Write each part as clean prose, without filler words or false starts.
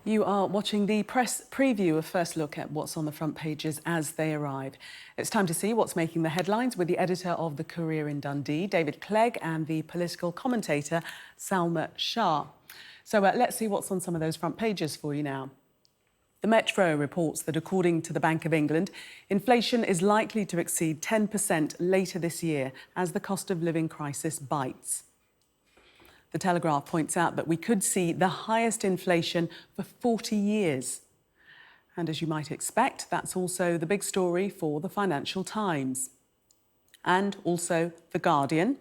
You are watching the press preview, a first look at what's on the front pages as they arrive. It's time to see what's making the headlines with the editor of The Courier in Dundee, David Clegg, and the political commentator, Salma Shah. So let's see what's on some of those front pages for you now. The Metro reports that according to the Bank of England, inflation is likely to exceed 10% later this year as the cost of living crisis bites. The Telegraph points out that we could see the highest inflation for 40 years. And as you might expect, that's also the big story for the Financial Times. And also The Guardian.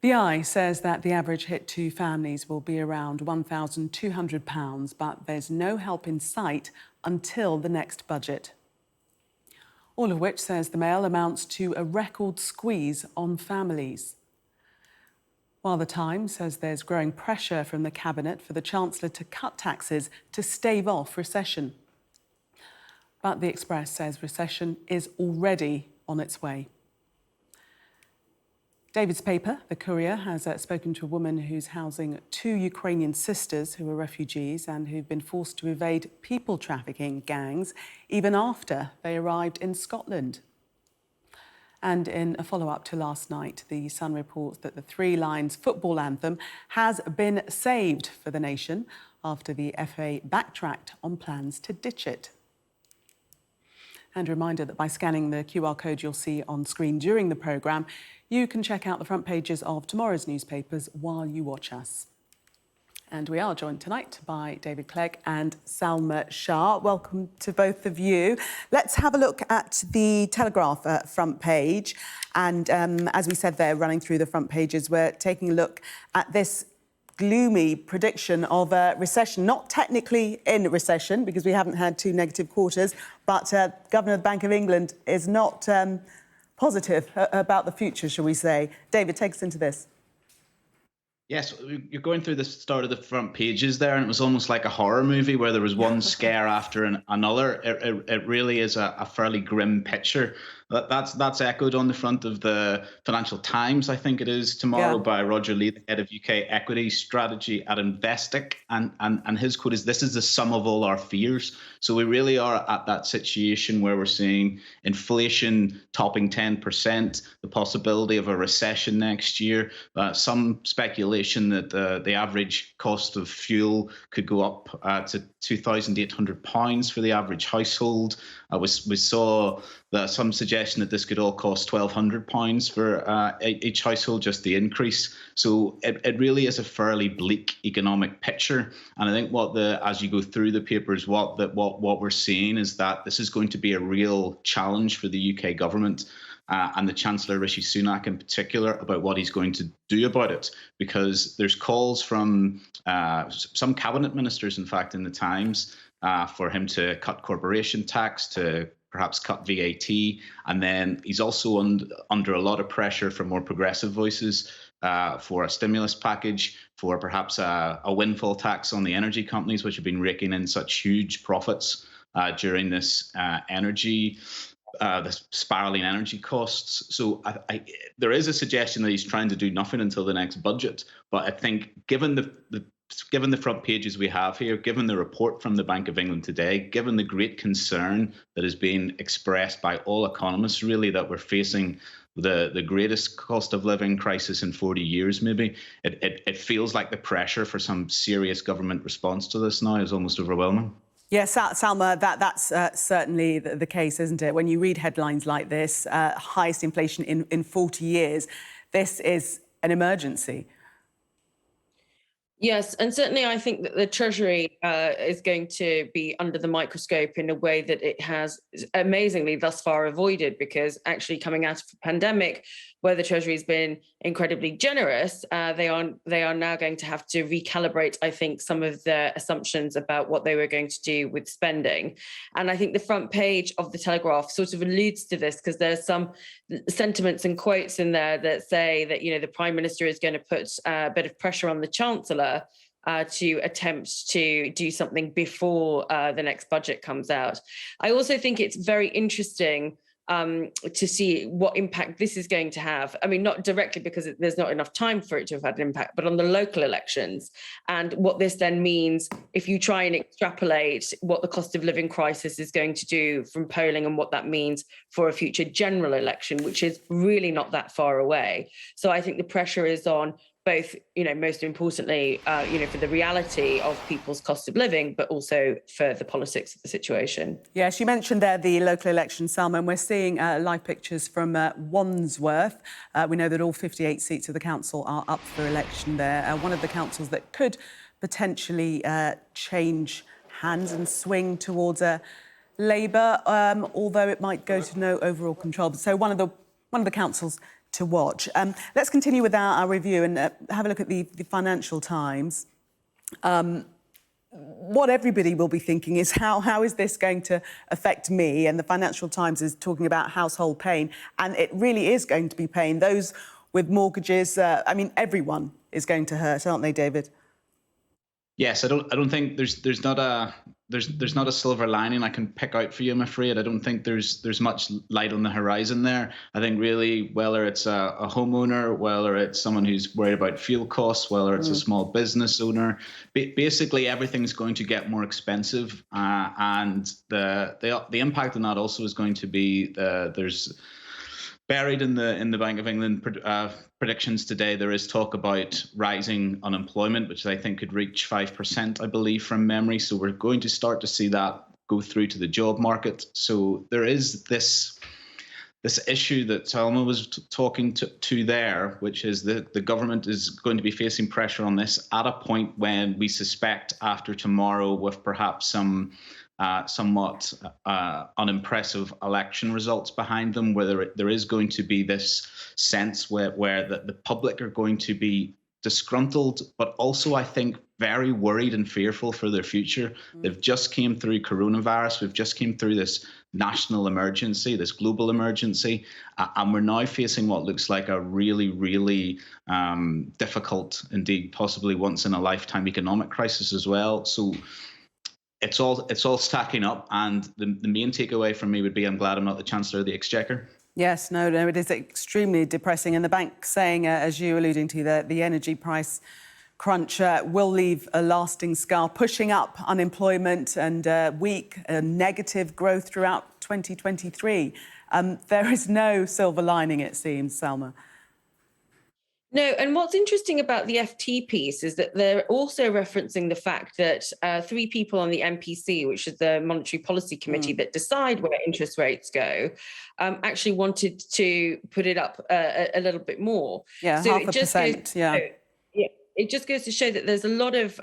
The Eye says that the average hit to families will be around £1,200, but there's no help in sight until the next budget. All of which, says the Mail, amounts to a record squeeze on families. While the Times says there's growing pressure from the Cabinet for the Chancellor to cut taxes to stave off recession. But the Express says recession is already on its way. David's paper, The Courier, has spoken to a woman who's housing two Ukrainian sisters who are refugees and who've been forced to evade people trafficking gangs even after they arrived in Scotland. And in a follow-up to last night, The Sun reports that the Three Lions football anthem has been saved for the nation after the FA backtracked on plans to ditch it. And a reminder that by scanning the QR code you'll see on screen during the programme, you can check out the front pages of tomorrow's newspapers while you watch us. And we are joined tonight by David Clegg and Salma Shah. Welcome to both of you. Let's have a look at the Telegraph front page. And as we said there, running through the front pages, we're taking a look at this gloomy prediction of a recession, not technically in recession because we haven't had two negative quarters, but Governor of the Bank of England is not positive about the future, shall we say. David, take us into this. Yes, you're going through the start of the front pages there, and it was almost like a horror movie where there was one scare after another. It really is a fairly grim picture. That's echoed on the front of the Financial Times, I think it is, tomorrow, by Roger Lee, the head of UK equity strategy at Investec. And his quote is, "This is the sum of all our fears." So we really are at that situation where we're seeing inflation topping 10%, the possibility of a recession next year, some speculation that the average cost of fuel could go up to £2,800 for the average household. We saw some suggestion that this could all cost £1,200 for each household, just the increase. So it really is a fairly bleak economic picture. And I think as you go through the papers, what we're seeing is that this is going to be a real challenge for the UK government. And the Chancellor, Rishi Sunak in particular, about what he's going to do about it. Because there's calls from some cabinet ministers, in fact, in the Times, for him to cut corporation tax, to perhaps cut VAT. And then he's also under a lot of pressure from more progressive voices for a stimulus package, for perhaps a windfall tax on the energy companies, which have been raking in such huge profits during this the spiralling energy costs. So there is a suggestion that he's trying to do nothing until the next budget. But I think given the front pages we have here, given the report from the Bank of England today, given the great concern that is being expressed by all economists, really, that we're facing the greatest cost of living crisis in 40 years, maybe, it feels like the pressure for some serious government response to this now is almost overwhelming. Yes, Salma, that's certainly the case, isn't it? When you read headlines like this, highest inflation in 40 years, this is an emergency. Yes, and certainly I think that the Treasury is going to be under the microscope in a way that it has amazingly thus far avoided, because actually coming out of the pandemic, where the Treasury has been incredibly generous, they are now going to have to recalibrate, I think, some of their assumptions about what they were going to do with spending. And I think the front page of the Telegraph sort of alludes to this, because there's some sentiments and quotes in there that say that, the Prime Minister is going to put a bit of pressure on the Chancellor to attempt to do something before the next budget comes out. I also think it's very interesting to see what impact this is going to have. I mean, not directly because there's not enough time for it to have had an impact, but on the local elections, and what this then means if you try and extrapolate what the cost of living crisis is going to do from polling and what that means for a future general election, which is really not that far away. So I think the pressure is on both, most importantly, for the reality of people's cost of living, but also for the politics of the situation. Yes, you mentioned there the local election, Salma, and we're seeing live pictures from Wandsworth. We know that all 58 seats of the council are up for election there. One of the councils that could potentially change hands and swing towards Labour, although it might go to no overall control. So one of the councils to watch. Let's continue with our review and have a look at the Financial Times. What everybody will be thinking is how is this going to affect me? And the Financial Times is talking about household pain, and it really is going to be pain. Those with mortgages, everyone is going to hurt, aren't they, David? Yes, I don't think there's not a silver lining I can pick out for you, I'm afraid. I don't think there's much light on the horizon there. I think really, whether it's a homeowner, whether it's someone who's worried about fuel costs, whether it's a small business owner, basically everything's going to get more expensive, and the impact on that also is going to be there's buried in the Bank of England predictions today, there is talk about rising unemployment, which I think could reach 5%, I believe, from memory. So we're going to start to see that go through to the job market. So there is this issue that Salma was talking to there, which is that the government is going to be facing pressure on this at a point when we suspect after tomorrow, with perhaps some somewhat unimpressive election results behind them, where there is going to be this sense where the public are going to be disgruntled, but also, I think, very worried and fearful for their future. They've just came through coronavirus. We've just came through this national emergency, this global emergency, and we're now facing what looks like a really, really difficult, indeed, possibly once in a lifetime economic crisis as well. So it's all stacking up, and the main takeaway from me would be I'm glad I'm not the Chancellor of the Exchequer. Yes, no, it is extremely depressing. And the bank saying, as you were alluding to, that the energy price crunch will leave a lasting scar, pushing up unemployment and weak negative growth throughout 2023. There is no silver lining, it seems, Salma. No, and what's interesting about the FT piece is that they're also referencing the fact that 3 people on the MPC, which is the Monetary Policy Committee that decide where interest rates go, actually wanted to put it up a little bit more. Yeah, so 0.5%, yeah. It just goes to show that there's a lot of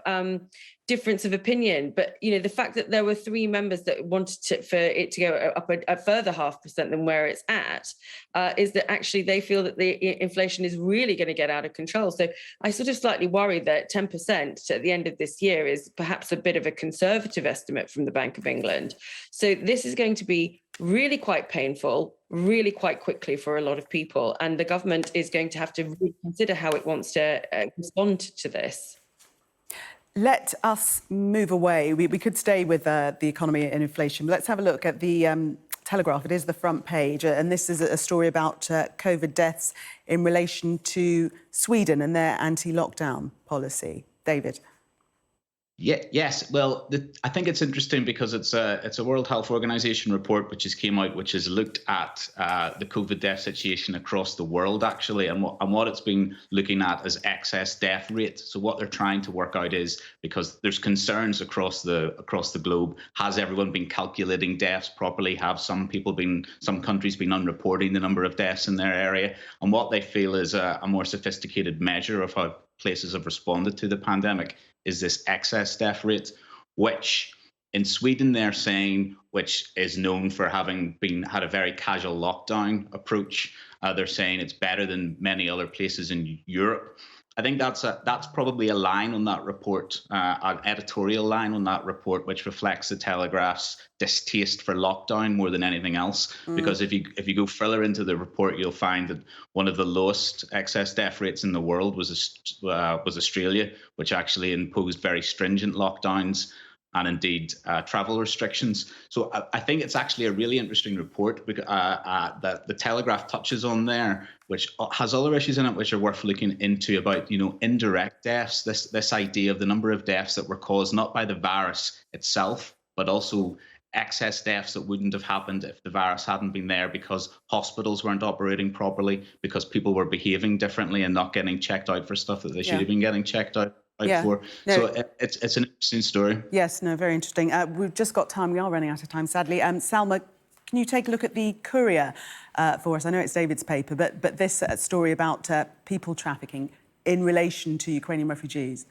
difference of opinion. But, the fact that there were 3 members that wanted for it to go up a further 0.5% than where it's at is that actually they feel that the inflation is really going to get out of control. So I sort of slightly worry that 10% at the end of this year is perhaps a bit of a conservative estimate from the Bank of England. So this is going to be really quite painful, really quite quickly for a lot of people. And the government is going to have to reconsider how it wants to respond to this. Let us move away. We could stay with the economy and inflation. But let's have a look at the Telegraph. It is the front page. And this is a story about COVID deaths in relation to Sweden and their anti-lockdown policy. David. Yeah, yes. Well, I think it's interesting because it's a World Health Organization report which has looked at the COVID death situation across the world, actually, and what it's been looking at is excess death rate. So what they're trying to work out is, because there's concerns across the globe, has everyone been calculating deaths properly? Have some countries been unreporting the number of deaths in their area? And what they feel is a more sophisticated measure of how places have responded to the pandemic is this excess death rate, which in Sweden they're saying, which is known for having had a very casual lockdown approach, they're saying it's better than many other places in Europe. I think that's probably a line on that report, an editorial line on that report, which reflects the Telegraph's distaste for lockdown more than anything else. Because if you go further into the report, you'll find that one of the lowest excess death rates in the world was Australia, which actually imposed very stringent lockdowns. and indeed travel restrictions. So I think it's actually a really interesting report that the Telegraph touches on there, which has other issues in it which are worth looking into about, indirect deaths, this idea of the number of deaths that were caused not by the virus itself, but also excess deaths that wouldn't have happened if the virus hadn't been there, because hospitals weren't operating properly, because people were behaving differently and not getting checked out for stuff that they should have been getting checked out for. No. So it's an interesting story. Yes, no, very interesting. We've just got time. We are running out of time, sadly. Salma, can you take a look at the Courier for us? I know it's David's paper, but this story about people trafficking in relation to Ukrainian refugees.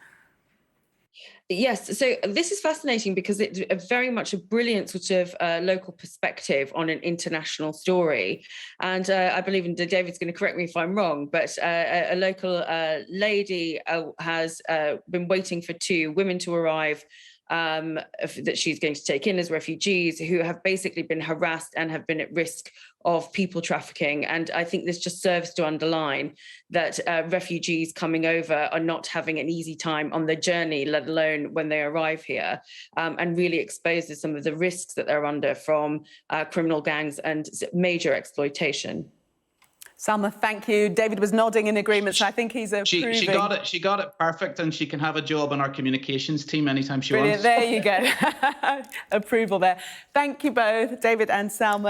Yes, so this is fascinating because it's very much a brilliant sort of local perspective on an international story. And I believe, and David's going to correct me if I'm wrong, but a local lady has been waiting for 2 women to arrive that she's going to take in as refugees, who have basically been harassed and have been at risk of people trafficking. And I think this just serves to underline that refugees coming over are not having an easy time on their journey, let alone when they arrive here, and really exposes some of the risks that they're under from criminal gangs and major exploitation. Salma, thank you. David was nodding in agreement, so I think he's approving. She got it perfect, and she can have a job on our communications team anytime she wants. Brilliant, there you go. Approval there. Thank you both, David and Salma.